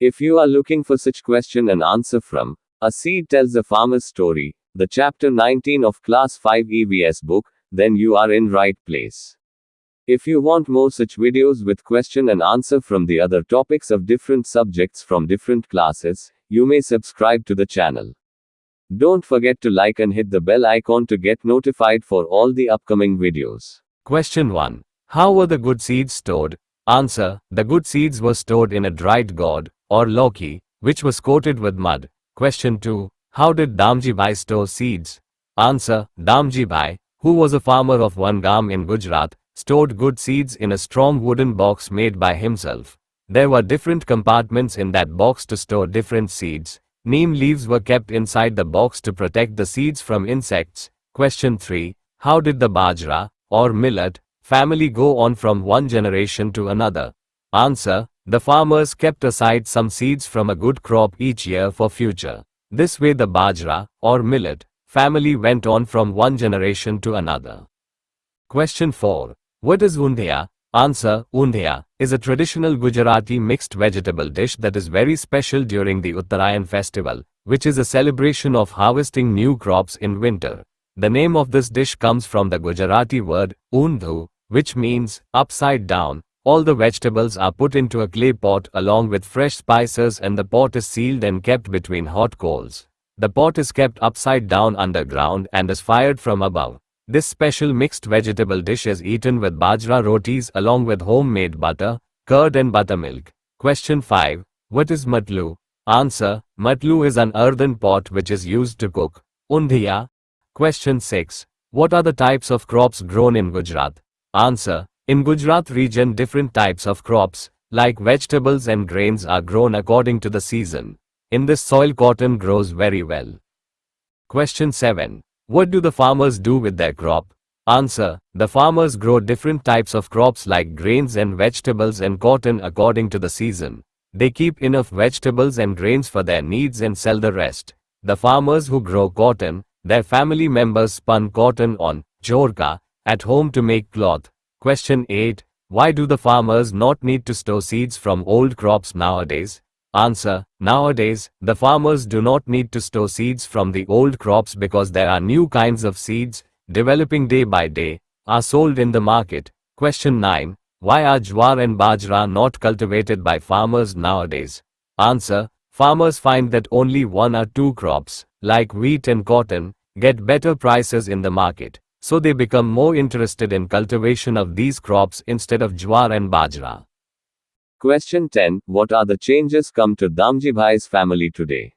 If you are looking for such question and answer from A Seed Tells a Farmer's Story, the chapter 19 of Class 5 EVS book, then you are in right place. If you want more such videos with question and answer from the other topics of different subjects from different classes, you may subscribe to the channel. Don't forget to like and hit the bell icon to get notified for all the upcoming videos. Question 1. How were the good seeds stored? Answer. The good seeds were stored in a dried gourd, or lauki, which was coated with mud. Question 2. How did Damji Bhai store seeds? Answer. Damji Bhai, who was a farmer of one gam in Gujarat, stored good seeds in a strong wooden box made by himself. There were different compartments in that box to store different seeds. Neem leaves were kept inside the box to protect the seeds from insects. Question 3. How did the bajra, or millet, family go on from one generation to another? Answer. The farmers kept aside some seeds from a good crop each year for future. This way the bajra, or millet, family went on from one generation to another. Question 4. What is undhiya? Answer. Undhiya is a traditional Gujarati mixed vegetable dish that is very special during the Uttarayan festival, which is a celebration of harvesting new crops in winter. The name of this dish comes from the Gujarati word undhu, which means upside down. All the vegetables are put into a clay pot along with fresh spices, and the pot is sealed and kept between hot coals. The pot is kept upside down underground and is fired from above. This special mixed vegetable dish is eaten with bajra rotis along with homemade butter, curd and buttermilk. Question 5. What is matlu? Answer. Matlu is an earthen pot which is used to cook undhiya. Question 6. What are the types of crops grown in Gujarat? Answer. In Gujarat region different types of crops, like vegetables and grains, are grown according to the season. In this soil cotton grows very well. Question 7. What do the farmers do with their crop? Answer. The farmers grow different types of crops like grains and vegetables and cotton according to the season. They keep enough vegetables and grains for their needs and sell the rest. The farmers who grow cotton, their family members spun cotton on jorka at home to make cloth. Question 8. Why do the farmers not need to store seeds from old crops nowadays? Answer. Nowadays, the farmers do not need to store seeds from the old crops because there are new kinds of seeds, developing day by day, are sold in the market. Question 9. Why are jwar and bajra not cultivated by farmers nowadays? Answer. Farmers find that only one or two crops, like wheat and cotton, get better prices in the market, so they become more interested in cultivation of these crops instead of jwar and bajra. Question 10. What are the changes come to Damji Bhai's family today?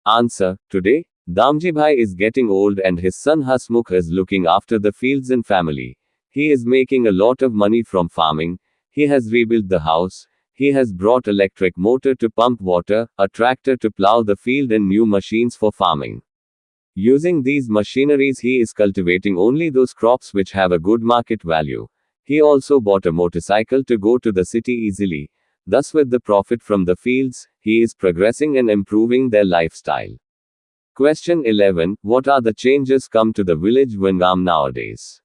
Answer. Today, Damji Bhai is getting old and his son Hasmukh is looking after the fields and family. He is making a lot of money from farming. He has rebuilt the house. He has brought electric motor to pump water, a tractor to plow the field and new machines for farming. Using these machineries he is cultivating only those crops which have a good market value. He also bought a motorcycle to go to the city easily. Thus with the profit from the fields, he is progressing and improving their lifestyle. Question 11. What are the changes come to the village Wingam nowadays?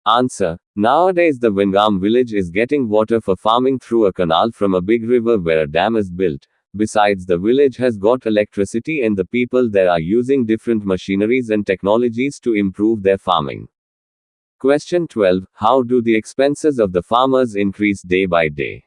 Answer. Nowadays the Wingam village is getting water for farming through a canal from a big river where a dam is built. Besides, the village has got electricity and the people there are using different machineries and technologies to improve their farming. Question 12. How do the expenses of the farmers increase day by day?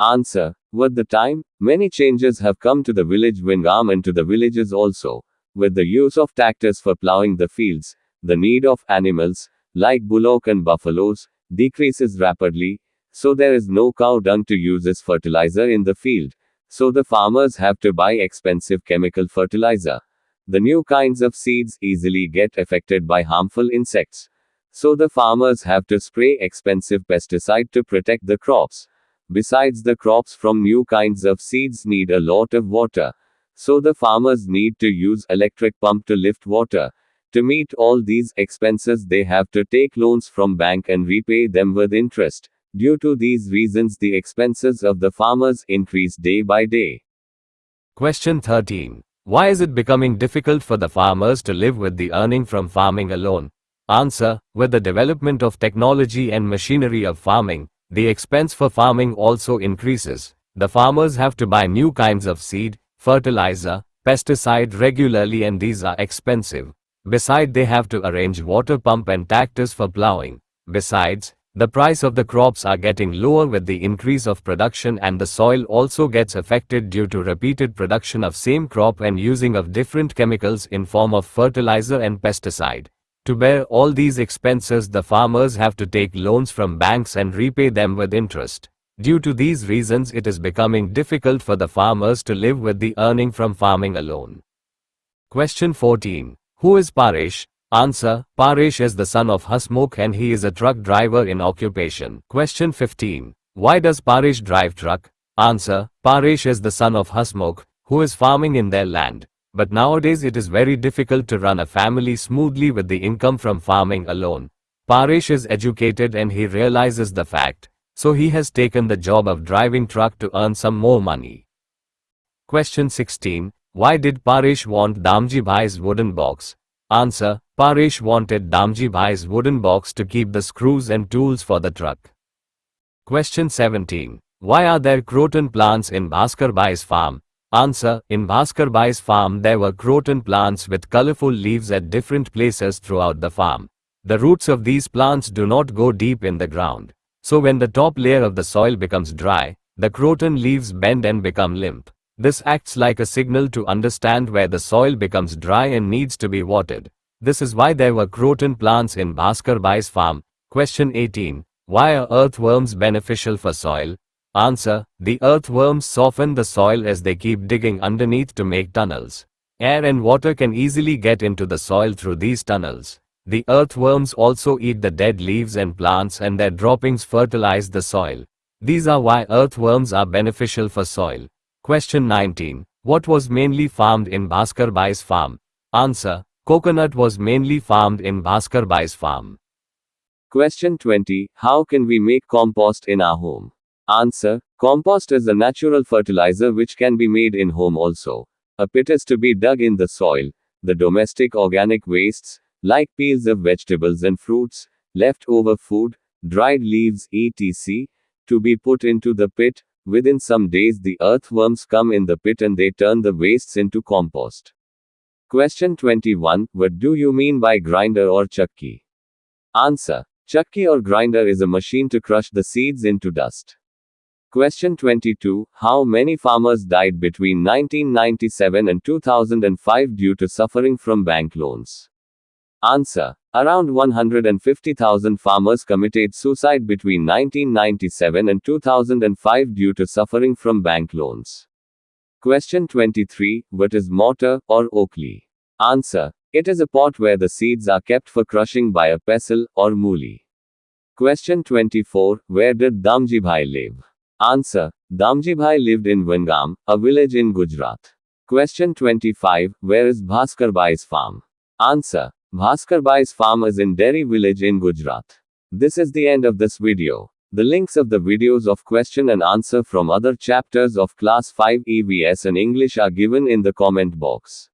Answer. With the time, many changes have come to the village Wingam and to the villages also. With the use of tractors for plowing the fields, the need of animals, like bullock and buffaloes, decreases rapidly, so there is no cow dung to use as fertilizer in the field, so the farmers have to buy expensive chemical fertilizer. The new kinds of seeds easily get affected by harmful insects, so the farmers have to spray expensive pesticide to protect the crops. Besides, the crops from new kinds of seeds need a lot of water, so the farmers need to use electric pump to lift water. To meet all these expenses they have to take loans from bank and repay them with interest. Due to these reasons the expenses of the farmers increase day by day. Question 13. Why is it becoming difficult for the farmers to live with the earning from farming alone? Answer. With the development of technology and machinery of farming, the expense for farming also increases. The farmers have to buy new kinds of seed, fertilizer, pesticide regularly, and these are expensive. Besides, they have to arrange water pump and tractors for plowing. Besides, the price of the crops are getting lower with the increase of production, and the soil also gets affected due to repeated production of same crop and using of different chemicals in form of fertilizer and pesticide. To bear all these expenses, the farmers have to take loans from banks and repay them with interest. Due to these reasons, it is becoming difficult for the farmers to live with the earning from farming alone. Question 14. Who is Paresh? Answer. Paresh is the son of Hasmukh and he is a truck driver in occupation. Question 15. Why does Paresh drive truck? Answer. Paresh is the son of Hasmukh, who is farming in their land. But nowadays it is very difficult to run a family smoothly with the income from farming alone. Paresh is educated and he realizes the fact, so he has taken the job of driving truck to earn some more money. Question 16. Why did Paresh want Damji Bhai's wooden box? Answer. Paresh wanted Damji Bhai's wooden box to keep the screws and tools for the truck. Question 17. Why are there croton plants in Bhaskar Bhai's farm? Answer. In Bhaskar Bhai's farm there were croton plants with colorful leaves at different places throughout the farm. The roots of these plants do not go deep in the ground. So when the top layer of the soil becomes dry, the croton leaves bend and become limp. This acts like a signal to understand where the soil becomes dry and needs to be watered. This is why there were croton plants in Bhaskar Bhai's farm. Question 18. Why are earthworms beneficial for soil? Answer. The earthworms soften the soil as they keep digging underneath to make tunnels. Air and water can easily get into the soil through these tunnels. The earthworms also eat the dead leaves and plants, and their droppings fertilize the soil. These are why earthworms are beneficial for soil. Question 19. What was mainly farmed in Bhaskar Bhai's farm? Answer. Coconut was mainly farmed in Bhaskar Bhai's farm. Question 20. How can we make compost in our home? Answer. Compost is a natural fertilizer which can be made in home also. A pit is to be dug in the soil. The domestic organic wastes, like peels of vegetables and fruits, leftover food, dried leaves etc., to be put into the pit. Within some days the earthworms come in the pit and they turn the wastes into compost. Question 21. What do you mean by grinder or chakki? Answer. Chakki or grinder is a machine to crush the seeds into dust. Question 22. How many farmers died between 1997 and 2005 due to suffering from bank loans? Answer. Around 150,000 farmers committed suicide between 1997 and 2005 due to suffering from bank loans. Question 23. What is mortar or okli? Answer. It is a pot where the seeds are kept for crushing by a pestle or muli. Question 24. Where did Damji Bhai live? Answer. Damji Bhai lived in Vangam, a village in Gujarat. Question 25. Where is Bhaskar Bhai's farm? Answer. Bhaskar Bhai's farm is in Derry village in Gujarat. This is the end of this video. The links of the videos of question and answer from other chapters of Class 5 EVS and English are given in the comment box.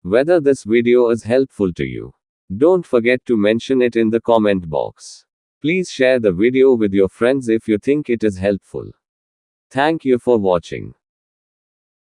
Whether this video is helpful to you, don't forget to mention it in the comment box. Please share the video with your friends if you think it is helpful. Thank you for watching.